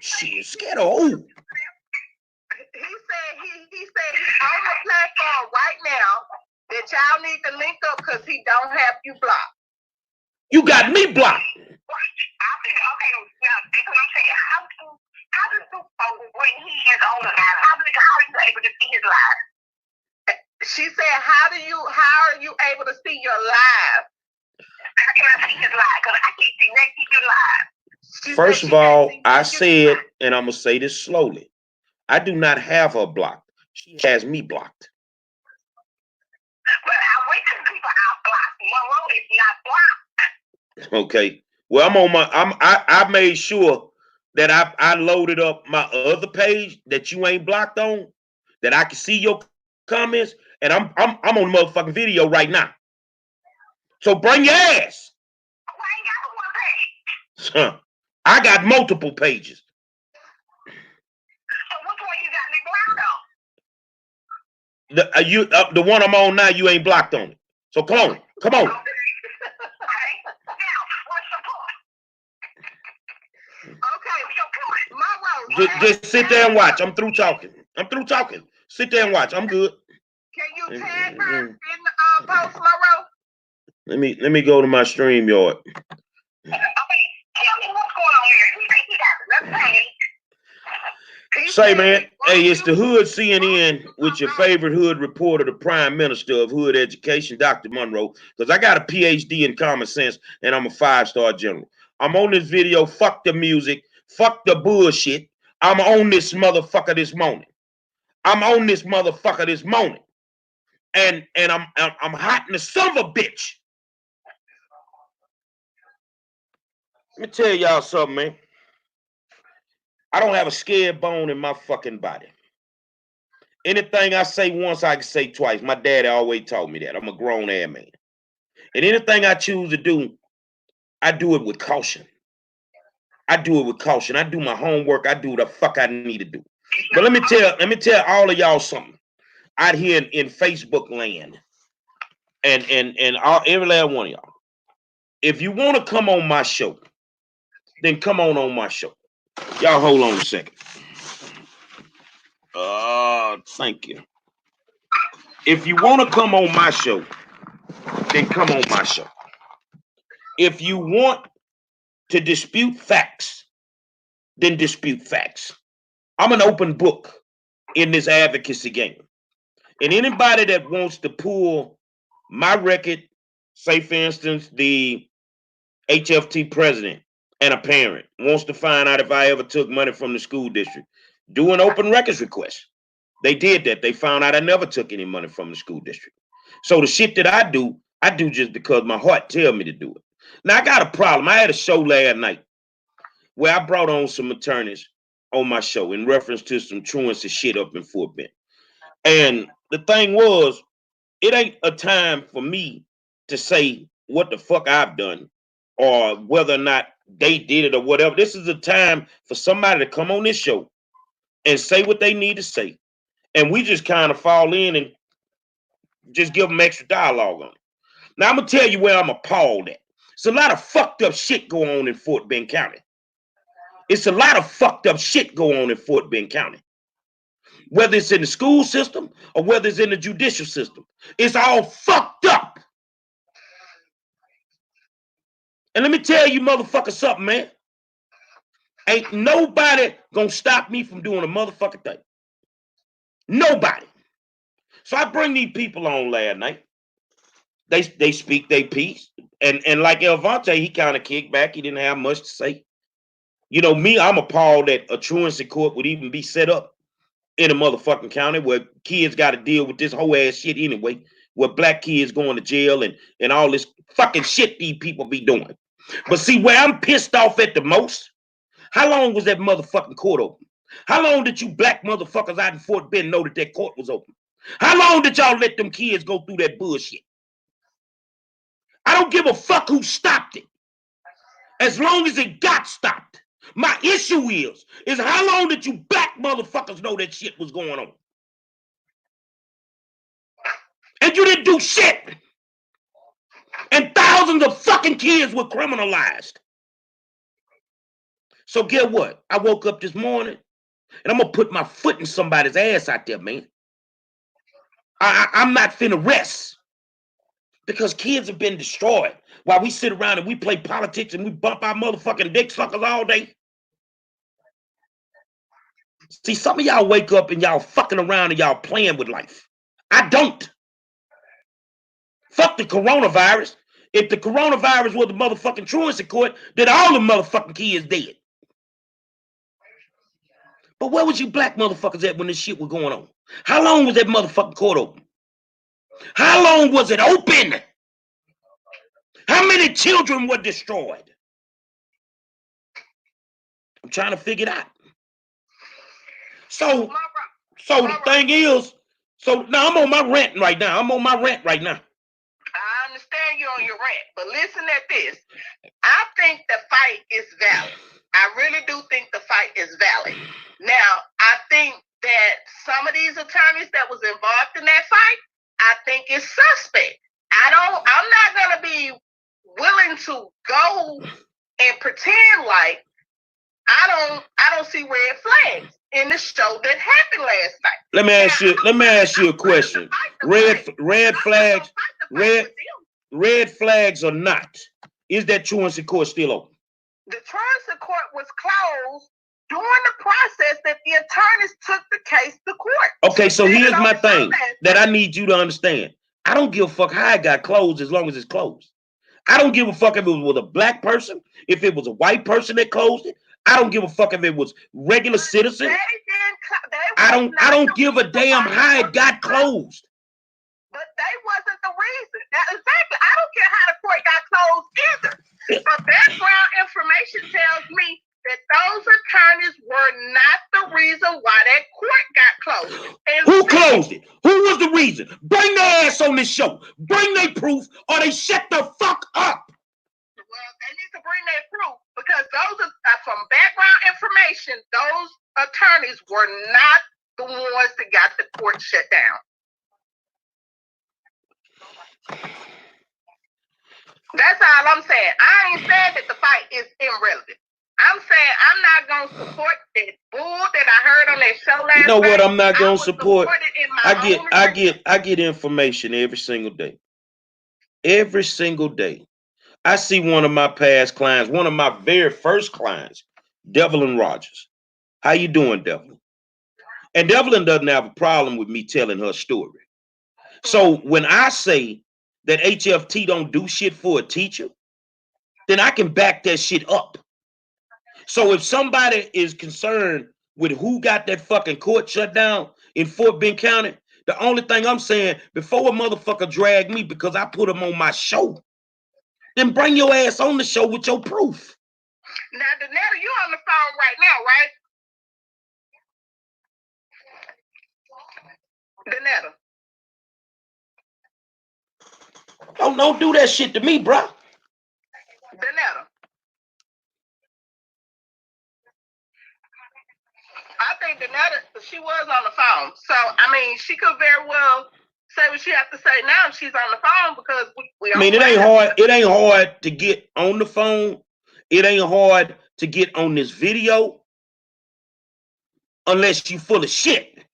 Shit, scared of who? He said he's on the platform right now that y'all need to link up because he don't have you blocked. You got me blocked. Okay, now that's what I'm saying. How do you when he is on the live? How are you able to see his live? She said, how are you able to see your live? How can I see his live? Because I can't see next to your live. First of all, I said, and I'm going to say this slowly, I do not have her blocked. She has me blocked. But I wait till people are blocked. Monroe is not blocked. Okay. Well, I made sure that I loaded up my other page that you ain't blocked on, that I can see your comments, and I'm on the motherfucking video right now. So bring your ass. Why ain't got one page? Huh. I got multiple pages. So which one you got me blocked on? The one I'm on now, you ain't blocked on it. So come on. Okay. Now, what's the point? Okay, just sit there and watch. I'm through talking. Sit there and watch. I'm good. Can you tag her in the post, Monroe? Let me go to my StreamYard. Okay, tell me what's going on here. You think he got another page? Say, man, hey, it's the Hood CNN with your favorite hood reporter, the Prime Minister of Hood Education, Dr. Monroe, because I got a PhD in common sense and I'm a 5-star general. I'm on this video. Fuck the music. Fuck the bullshit. I'm on this motherfucker this morning. And I'm hot in the son of a bitch. Let me tell y'all something, man. I don't have a scared bone in my fucking body. Anything I say once, I can say twice. My daddy always taught me that. I'm a grown ass man. And anything I choose to do, I do it with caution. I do my homework. I do the fuck I need to do. But let me tell all of y'all something. Out here in Facebook land. And every last one of y'all. If you want to come on my show, then come on my show. Y'all hold on a second. Thank you. If you want to come on my show, then come on my show. If you want to dispute facts, then dispute facts. I'm an open book in this advocacy game. And anybody that wants to pull my record, say for instance, the HFT president and a parent wants to find out if I ever took money from the school district, do an open records request. They did that. They found out I never took any money from the school district. So the shit that I do just because my heart tells me to do it. Now, I got a problem. I had a show last night where I brought on some attorneys on my show in reference to some truancy shit up in Fort Bend. And the thing was, it ain't a time for me to say what the fuck I've done or whether or not they did it or whatever. This is a time for somebody to come on this show and say what they need to say. And we just kind of fall in and just give them extra dialogue on it. Now, I'm going to tell you where I'm appalled at. It's a lot of fucked up shit going on in Fort Bend County. Whether it's in the school system or whether it's in the judicial system. It's all fucked up. And let me tell you motherfucker something, man. Ain't nobody gonna stop me from doing a motherfucking thing. Nobody. So I bring these people on last night. They speak their piece. And like Elvante, he kind of kicked back. He didn't have much to say. You know, me, I'm appalled that a truancy court would even be set up in a motherfucking county where kids got to deal with this whole ass shit anyway, where black kids going to jail and all this fucking shit these people be doing. But see, where I'm pissed off at the most, how long was that motherfucking court open? How long did you black motherfuckers out in Fort Bend know that court was open? How long did y'all let them kids go through that bullshit? I don't give a fuck who stopped it. As long as it got stopped. My issue is how long did you black motherfuckers know that shit was going on? And you didn't do shit. And thousands of fucking kids were criminalized. So get what? I woke up this morning and I'm gonna put my foot in somebody's ass out there, man. I'm not finna rest because kids have been destroyed while we sit around and we play politics and we bump our motherfucking dick suckers all day. See, some of y'all wake up and y'all fucking around and y'all playing with life. I don't. Fuck the coronavirus. If the coronavirus was the motherfucking truancy court, then all the motherfucking kids dead. But where was you black motherfuckers at when this shit was going on? How long was that motherfucking court open? How long was it open? How many children were destroyed? I'm trying to figure it out. So the thing is, so now I'm on my rant right now. I understand you on your rant, but listen at this. I think the fight is valid. I really do think the fight is valid. Now, I think that some of these attorneys that was involved in that fight, I think is suspect. I'm not gonna be willing to go and pretend like I don't see red flags in the show that happened last night. Let me ask you a question. Red flags or not, is that truancy court still open? The truancy court was closed during the process that the attorneys took the case to court. Okay, so here's my thing that I need you to understand. I don't give a fuck how it got closed as long as it's closed. I don't give a fuck if it was with a black person, if it was a white person that closed it. I don't give a fuck if it was regular citizens. I don't give a damn how it got closed. But they wasn't the reason. Exactly. I don't care how the court got closed either. But background information tells me that those attorneys were not the reason why that court got closed. And who closed it? Who was the reason? Bring their ass on this show. Bring their proof or they shut the fuck up. Well, they need to bring their proof because those are from background information. Those attorneys were not the ones that got the court shut down. That's all I'm saying. I ain't saying that the fight is irrelevant. I'm saying I'm not gonna support that bull that I heard on that show last night. You know what I'm not gonna support? I get information every single day. Every single day. I see one of my past clients, one of my very first clients, Devlin Rogers. How you doing, Devlin? And Devlin doesn't have a problem with me telling her story. So when I say that HFT don't do shit for a teacher, then I can back that shit up. So if somebody is concerned with who got that fucking court shut down in Fort Bend County, the only thing I'm saying, before a motherfucker drag me because I put him on my show, then bring your ass on the show with your proof. Now, Denetta, you on the phone right now, right? Denetta. Don't do that shit to me, bro. Denetta. I think Denetta, she was on the phone. So, I mean, she could very well say what she has to say now if she's on the phone because we I mean, it ain't hard. It ain't hard to get on the phone. It ain't hard to get on this video unless you full of shit.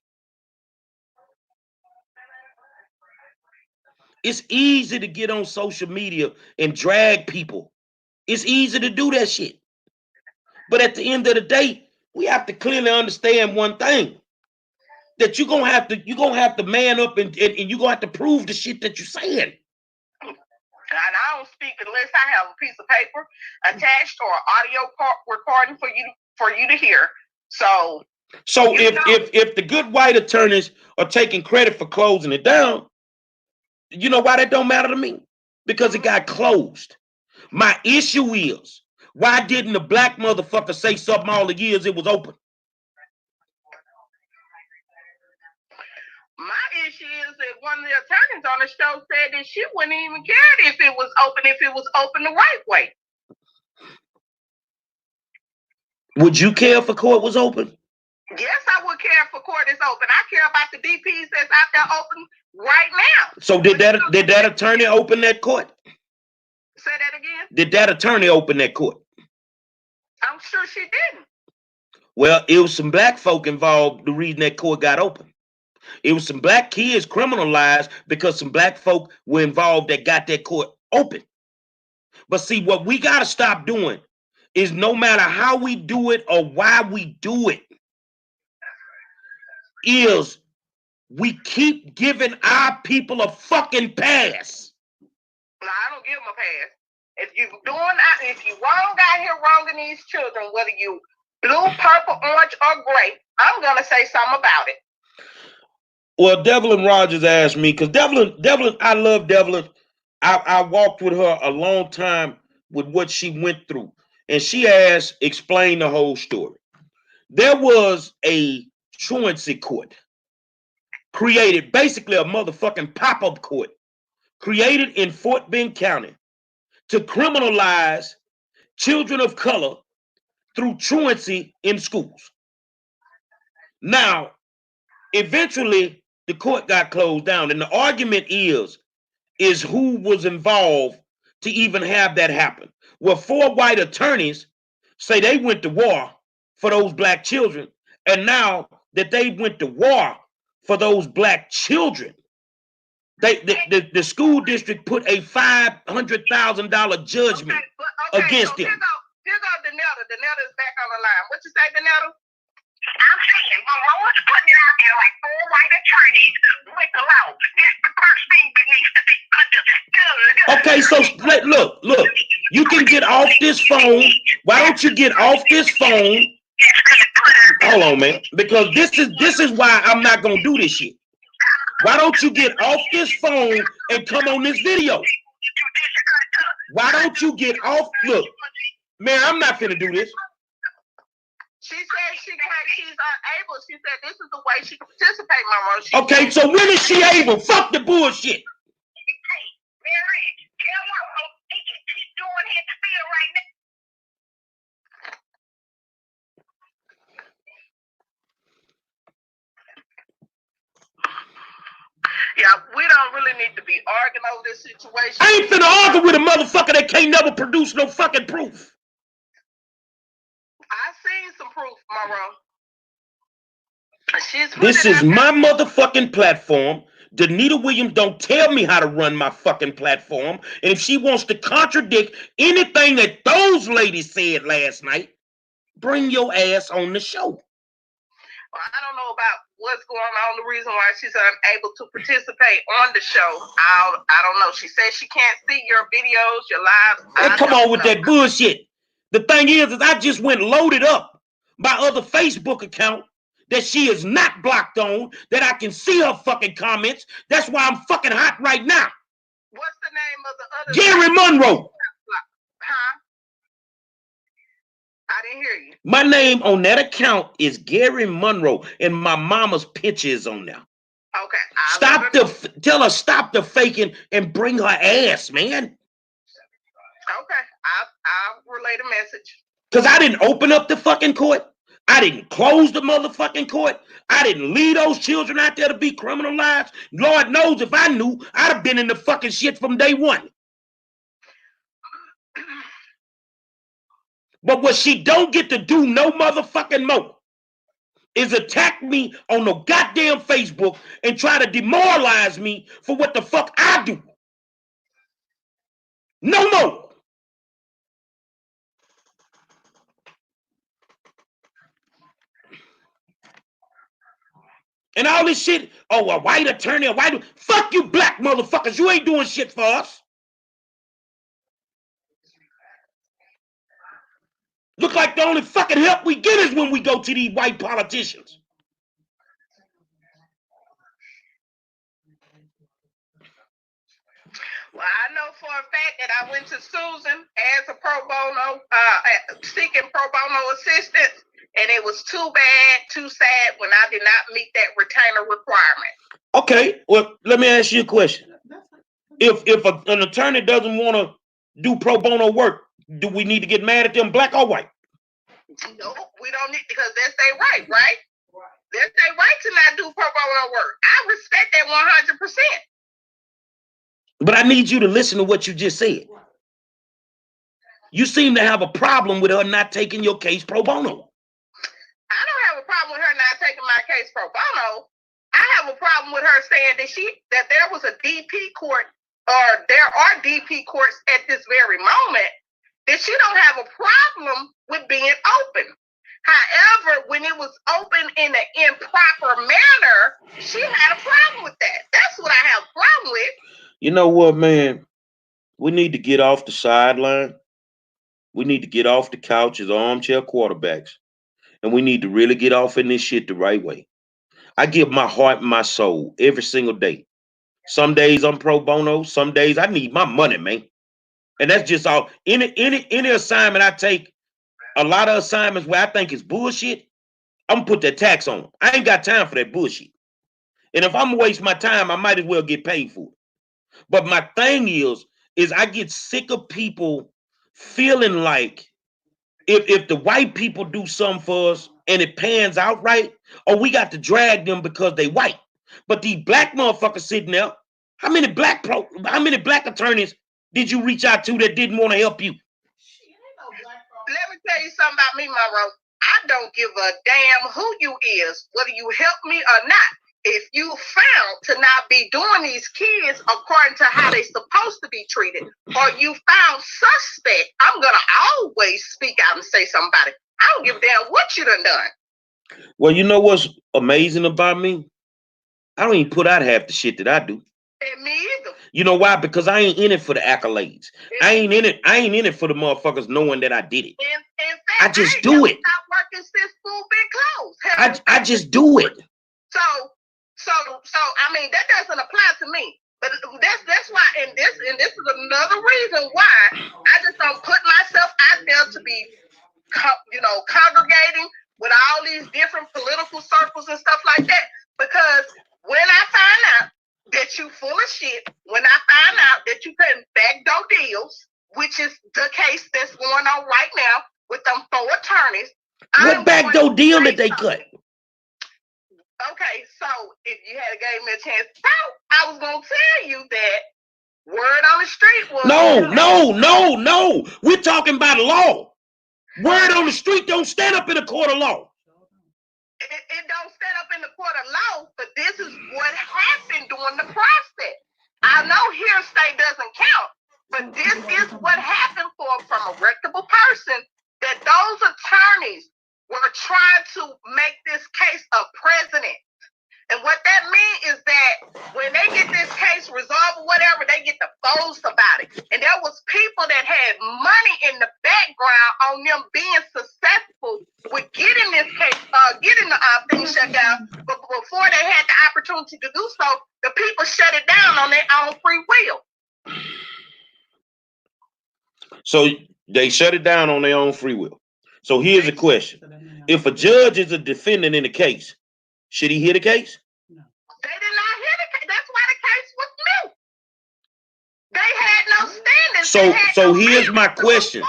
It's easy to get on social media and drag people. It's easy to do that shit. But at the end of the day, we have to clearly understand one thing. That you're gonna have to man up and you're gonna have to prove the shit that you're saying. And I don't speak unless I have a piece of paper attached or audio recording for you to hear. So if the good white attorneys are taking credit for closing it down, you know why that don't matter to me? Because it got closed. My issue is, why didn't the black motherfucker say something all the years it was open? My issue is that one of the attorneys on the show said that she wouldn't even care if it was open the right way. Would you care if a court was open? Yes, I would care if a court is open. I care about the DPs that's out there open right now. So did that attorney open that court? Say that again? Did that attorney open that court? I'm sure she didn't. Well, it was some black folk involved. The reason that court got open, it was some black kids criminalized because some black folk were involved that got that court open. But see, what we got to stop doing is no matter how we do it or why we do it, is we keep giving our people a fucking pass. No, I don't give them a pass. If you wrong out here wronging these children, whether you blue, purple, orange, or gray, I'm gonna say something about it. Well, Devlin Rogers asked me, because Devlin, I love Devlin. I walked with her a long time with what she went through. And she asked, explain the whole story. There was a truancy court created, basically a motherfucking pop-up court, created in Fort Bend County to criminalize children of color through truancy in schools. Now, eventually, the court got closed down, and the argument is who was involved to even have that happen. Well, 4 white attorneys say they went to war for those black children, and now that they went to war for those black children, the school district put a $500,000 judgment against them. Here go Denetta. Denetta is back on the line. What you say, Denetta? I'm saying, Monroe is putting it out there like 4 white attorneys with the law. That's the first thing that needs to be understood. Okay, so look. You can get off this phone. Why don't you get off this phone? Hold on, man. Because this is why I'm not gonna do this shit. Why don't you get off this phone and come on this video? Why don't you get off? Look, man, I'm not finna do this. She said she's unable. She said this is the way she can participate, Monroe. Okay, so when is she able? Fuck the bullshit. Hey, Mary, tell Monroe he can keep doing his spiel right now. Yeah, we don't really need to be arguing over this situation. I ain't finna argue with a motherfucker that can't never produce no fucking proof. I seen some proof, Monroe. This is my motherfucking platform. Denetta Williams don't tell me how to run my fucking platform. And if she wants to contradict anything that those ladies said last night, bring your ass on the show. Well, I don't know about what's going on, the reason why she's unable to participate on the show. I don't know. She says she can't see your videos, your lives. Hey, come on with that bullshit. The thing is I just went loaded up my other Facebook account that she is not blocked on, that I can see her fucking comments. That's why I'm fucking hot right now. What's the name of the other? Gary Monroe. Huh? I didn't hear you. My name on that account is Gary Monroe, and my mama's picture is on there. Okay. Tell her stop the faking and bring her ass, man. Okay. I'll relay the message. Because I didn't open up the fucking court. I didn't close the motherfucking court. I didn't leave those children out there to be criminalized. Lord knows if I knew, I'd have been in the fucking shit from day one. But what she don't get to do no motherfucking more is attack me on the goddamn Facebook and try to demoralize me for what the fuck I do. No more. And all this shit, oh, a white attorney, fuck you black motherfuckers, you ain't doing shit for us. Look like the only fucking help we get is when we go to these white politicians. Well, I know for a fact that I went to Susan as a pro bono, seeking pro bono assistance, and it was too bad, too sad when I did not meet that retainer requirement. Okay, well, let me ask you a question. If an attorney doesn't want to do pro bono work, do we need to get mad at them, black or white? No, we don't need, because that's their right, right? That's their right to not do pro bono work. I respect that 100%. But I need you to listen to what you just said. You seem to have a problem with her not taking your case pro bono. I don't have a problem with her not taking my case pro bono. I have a problem with her saying that there was a DP court, or there are DP courts at this very moment, that she don't have a problem with being open. However, when it was open in an improper manner, she had a problem with that. That's what I have a problem with. You know what, man? We need to get off the sideline. We need to get off the couch as armchair quarterbacks. And we need to really get off in this shit the right way. I give my heart and my soul every single day. Some days I'm pro bono. Some days I need my money, man. And that's just all. Any assignment I take, a lot of assignments where I think it's bullshit, I'm gonna put that tax on. I ain't got time for that bullshit. And if I'm gonna waste my time, I might as well get paid for it. But my thing is I get sick of people feeling like if the white people do something for us and it pans out right, or we got to drag them because they white. But these black motherfuckers sitting there, how many black attorneys did you reach out to that didn't want to help you? Let me tell you something about me, Monroe. I don't give a damn who you is, whether you help me or not. If you found to not be doing these kids according to how they supposed to be treated, or you found suspect, I'm gonna always speak out and say something about it. I don't give a damn what you done. Well, you know what's amazing about me? I don't even put out half the shit that I do. And me either. You know why? Because I ain't in it for the accolades. I ain't in it for the motherfuckers knowing that I did it. In fact, I just do it. Stop working since school been closed. I just do it. So I mean that doesn't apply to me. But that's why, and this is another reason why I just don't put myself out there to be, congregating with all these different political circles and stuff like that. Because when I find out that you full of shit, when I find out that you cutting backdoor deals, which is the case that's going on right now with them 4 attorneys. What backdoor deal did they cut? Okay, so if you had gave me a chance to talk, I was gonna tell you that word on the street was No. We're talking about law. Word on the street don't stand up in a court of law. It don't stand up in the court of law, but this is what happened during the process. I know hearsay doesn't count, but this is what happened from a reputable person, that those attorneys were trying to make this case a precedent. And what that means is that when they get this case resolved or whatever, they get to boast about it. And there was people that had money in the background on them being successful with getting this case, getting the thing shut down. But before they had the opportunity to do so, the people shut it down on their own free will. So they shut it down on their own free will. So here's a question. If a judge is a defendant in the case, should he hear the case? No. They did not hear the case. That's why the case was new. They had no standing. So here's my question.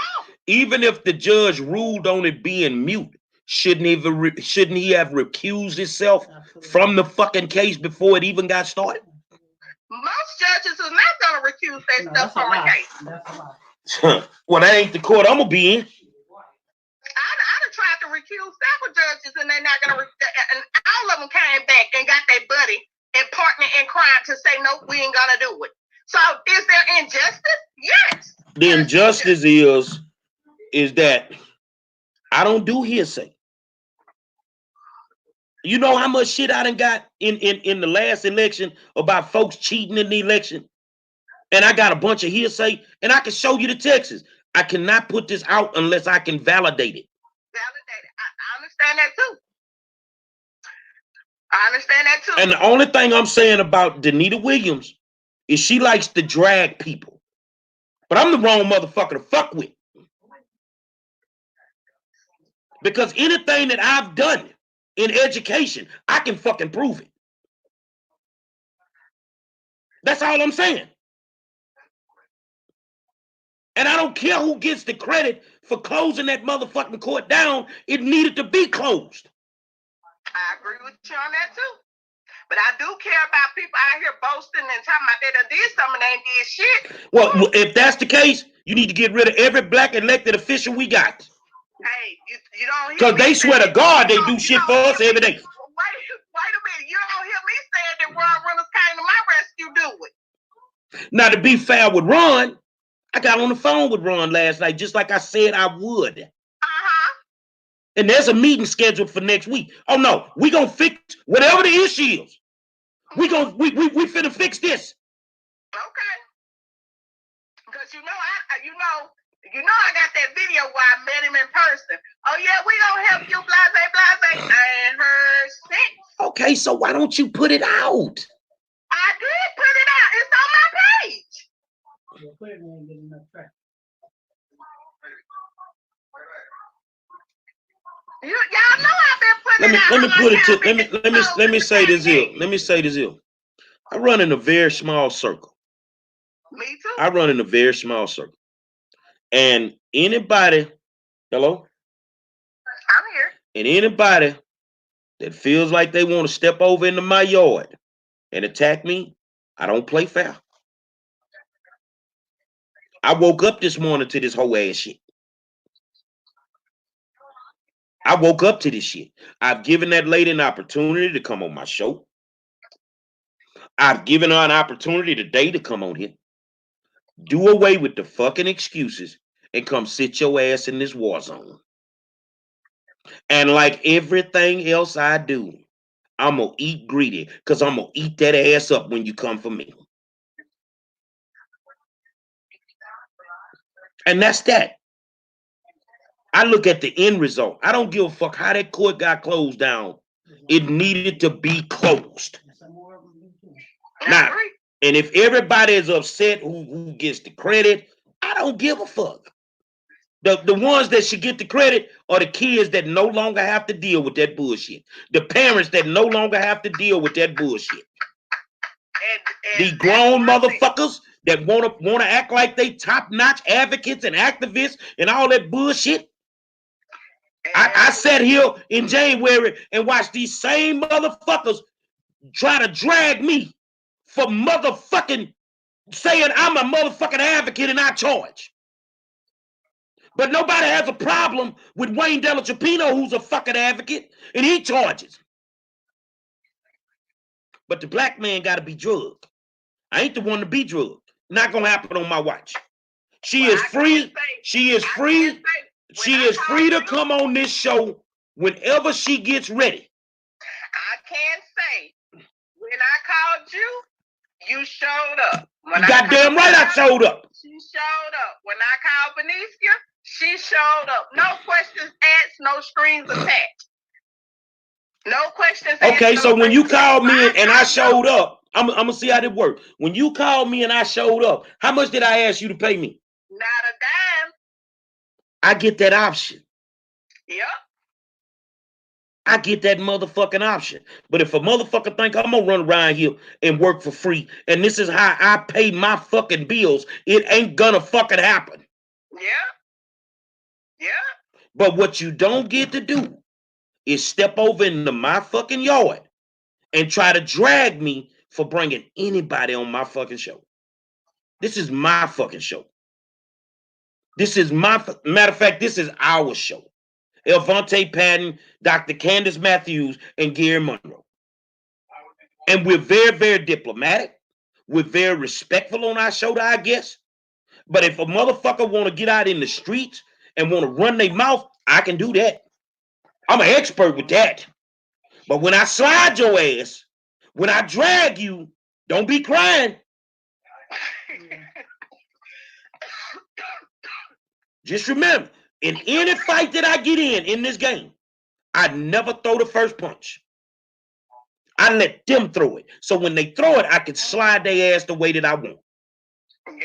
Even if the judge ruled on it being mute, shouldn't he have recused himself from the fucking case before it even got started? Most judges are not going to recuse themselves from a case. Well, that ain't the court I'm going to be in. I tried to recuse several judges, and they're not gonna. And all of them came back and got their buddy and partner in crime to say, no, we ain't gonna do it. So, is there injustice? Yes. The injustice is that I don't do hearsay. You know how much shit I done got in the last election about folks cheating in the election, and I got a bunch of hearsay, and I can show you the texts. I cannot put this out unless I can validate it. I understand that too. And the only thing I'm saying about Denetta Williams is she likes to drag people. But I'm the wrong motherfucker to fuck with. Because anything that I've done in education, I can fucking prove it. That's all I'm saying. And I don't care who gets the credit for closing that motherfucking court down. It needed to be closed. I agree with you on that too. But I do care about people out here boasting and talking about they done did something and they ain't did shit. Well, if that's the case, You need to get rid of every black elected official we got. Hey, you don't hear Because me they swear to saying- God they you do don't- shit you for don't us hear every me- day. Wait a minute. You don't hear me saying that Ron Reynolds came to my rescue, do it? Now, to be fair with Ron, I got on the phone with Ron last night, just like I said I would. Uh-huh. And there's a meeting scheduled for next week. Oh no, we gonna fix whatever the issue is. We finna fix this. Okay. Because I got that video where I met him in person. Oh yeah, we gonna help you, blase. I ain't heard shit. Okay, so why don't you put it out? I did put it out. It's on my page. Y'all know I've been putting it out. Let me say this here. I run in a very small circle. Me too. I run in a very small circle. And anybody, hello? I'm here. And anybody that feels like they want to step over into my yard and attack me, I don't play fair. I woke up this morning to this whole ass shit. I woke up to this shit. I've given that lady an opportunity to come on my show. I've given her an opportunity today to come on here. Do away with the fucking excuses and come sit your ass in this war zone. And like everything else I do, I'm going to eat greedy because I'm going to eat that ass up when you come for me. And that's that. I look at the end result. I don't give a fuck how that court got closed down. It needed to be closed. Now, and if everybody is upset who gets the credit, I don't give a fuck. The ones that should get the credit are the kids that no longer have to deal with that bullshit. The parents that no longer have to deal with that bullshit. The grown motherfuckers that wanna act like they top-notch advocates and activists and all that bullshit. I sat here in January and watched these same motherfuckers try to drag me for motherfucking saying I'm a motherfucking advocate and I charge. But nobody has a problem with Wayne Della Chapino, who's a fucking advocate, and he charges. But the black man got to be drugged. I ain't the one to be drugged. Not gonna happen on my watch. She is free. She is free. She is free to come on this show whenever she gets ready. I can say, when I called you, you showed up. Goddamn right I showed up. She showed up. When I called Benicia, she showed up. No questions asked, no strings attached. No questions asked. Okay, so when you called me and I showed up, I'm gonna see how this works. When you called me and I showed up, how much did I ask you to pay me? Not a dime. I get that option. Yep. I get that motherfucking option. But if a motherfucker think I'm gonna run around here and work for free, and this is how I pay my fucking bills, it ain't gonna fucking happen. Yeah. Yeah. But what you don't get to do is step over into my fucking yard and try to drag me for bringing anybody on my fucking show. This is my fucking show. This is matter of fact, this is our show. Elvante Patton, Dr. Candace Matthews, and Gary Monroe. And we're very, very diplomatic. We're very respectful on our show to our guests. But if a motherfucker want to get out in the streets and want to run their mouth, I can do that. I'm an expert with that. But when I slide your ass, when I drag you, don't be crying. Just remember, in any fight that I get in this game, I never throw the first punch. I let them throw it. So when they throw it, I can slide their ass the way that I want. Yep.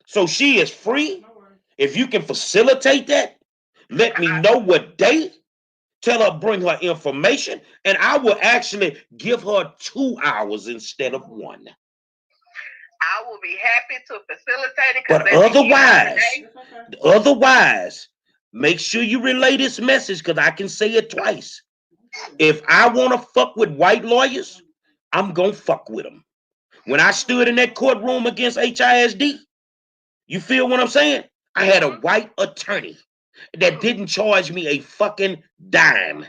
So she is free. If you can facilitate that, let me know what day. Tell her bring her information, and I will actually give her 2 hours instead of 1. I will be happy to facilitate it. But otherwise, make sure you relay this message because I can say it twice. If I want to fuck with white lawyers, I'm going to fuck with them. When I stood in that courtroom against HISD, You feel what I'm saying? I had a white attorney that didn't charge me a fucking dime,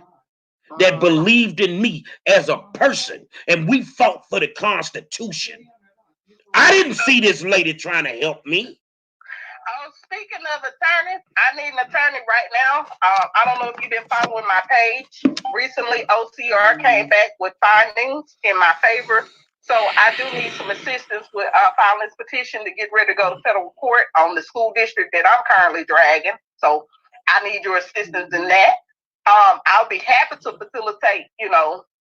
that believed in me as a person, and we fought for the Constitution. I didn't see this lady trying to help me. Oh, speaking of attorneys, I need an attorney right now. I don't know if you've been following my page. Recently, OCR came back with findings in my favor. So I do need some assistance with filing this petition to get ready to go to federal court on the school district that I'm currently dragging. So I need your assistance in that. I'll be happy to facilitate,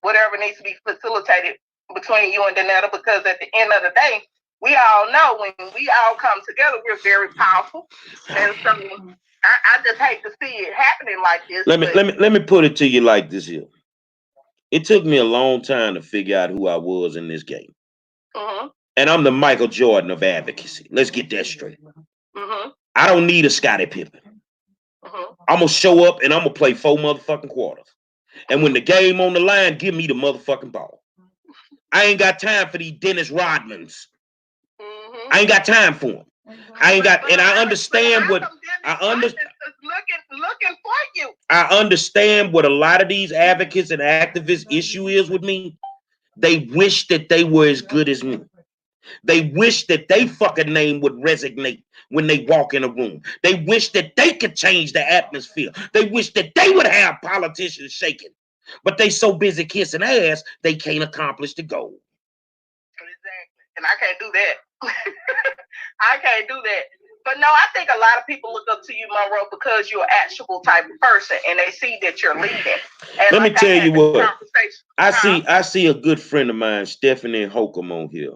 whatever needs to be facilitated between you and Denetta, because at the end of the day, we all know when we all come together, we're very powerful. And so I just hate to see it happening like this. Let me put it to you like this here. It took me a long time to figure out who I was in this game. Mm-hmm. And I'm the Michael Jordan of advocacy. Let's get that straight. Mm-hmm. I don't need a Scottie Pippen. Mm-hmm. I'm going to show up and I'm going to play 4 motherfucking quarters. And when the game on the line, give me the motherfucking ball. I ain't got time for these Dennis Rodmans. Mm-hmm. I ain't got time for them. I ain't got, and I understand what looking for you. I understand what a lot of these advocates and activists issue is with me. They wish that they were as good as me. They wish that they fucking name would resonate when they walk in a room. They wish that they could change the atmosphere. They wish that they would have politicians shaking. But they so busy kissing ass, they can't accomplish the goal. Exactly. And I can't do that. I can't do that. But no, I think a lot of people look up to you, Monroe, because you're an actual type of person and they see that you're leading. And let me tell you what. I I see a good friend of mine, Stephanie Holcomb, on here,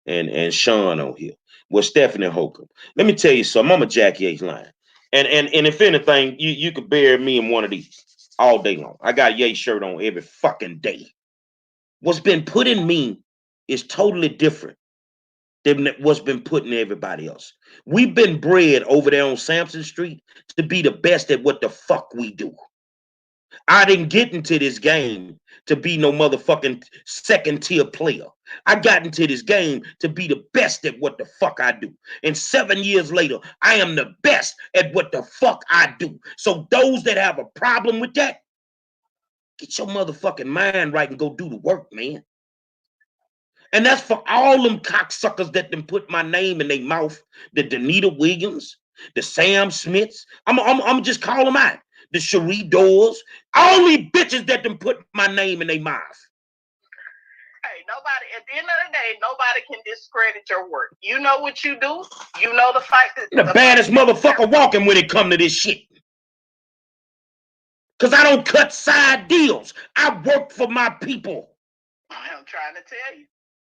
and Sean on here. Well, Stephanie Holcomb. Let me tell you something. I'm a Jackie H line. And if anything, you could bury me in one of these all day long. I got Ye shirt on every fucking day. What's been put in me is totally different than what's been put in everybody else. We've been bred over there on Sampson Street to be the best at what the fuck we do. I didn't get into this game to be no motherfucking second tier player. I got into this game to be the best at what the fuck I do. And 7 years later, I am the best at what the fuck I do. So those that have a problem with that, get your motherfucking mind right and go do the work, man. And that's for all them cocksuckers that done put my name in their mouth. The Denetta Williams, the Sam Smiths. I'm just call them out. The Cherie Doors. All these bitches that done put my name in their mouth. Hey, nobody, at the end of the day, nobody can discredit your work. You know what you do. You know the fight. The baddest motherfucker walking when it come to this shit. Because I don't cut side deals. I work for my people. I'm trying to tell you.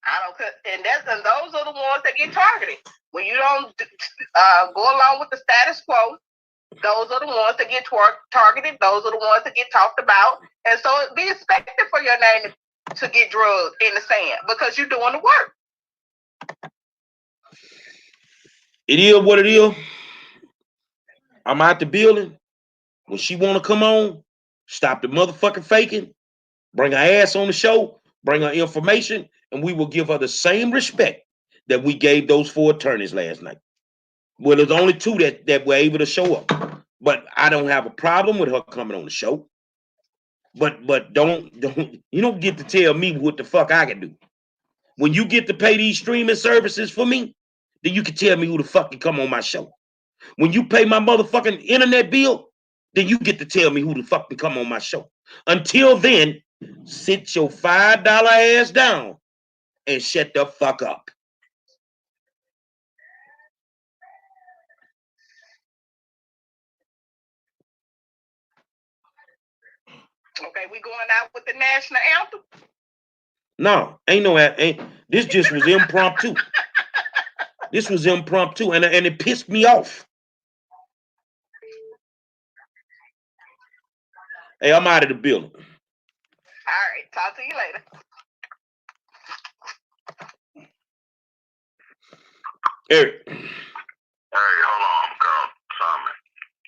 I don't cut, and those are the ones that get targeted. When you don't go along with the status quo, those are the ones that get targeted. Those are the ones that get talked about. And so be expected for your name to get drugged in the sand because you're doing the work. It is what it is. I'm out the building. When she want to come on, stop the motherfucking faking, bring her ass on the show, bring her information, and we will give her the same respect that we gave those 4 attorneys last night. Well, there's only 2 that were able to show up. But I don't have a problem with her coming on the show. But don't you don't get to tell me what the fuck I can do. When you get to pay these streaming services for me, then you can tell me who the fuck can come on my show. When you pay my motherfucking internet bill, then you get to tell me who the fuck can come on my show. Until then, sit your $5 ass down and shut the fuck up. Okay, we going out with the national anthem? No, this just was impromptu. This was impromptu, and it pissed me off. Hey, I'm out of the building. All right, talk to you later. Eric. Hey, hold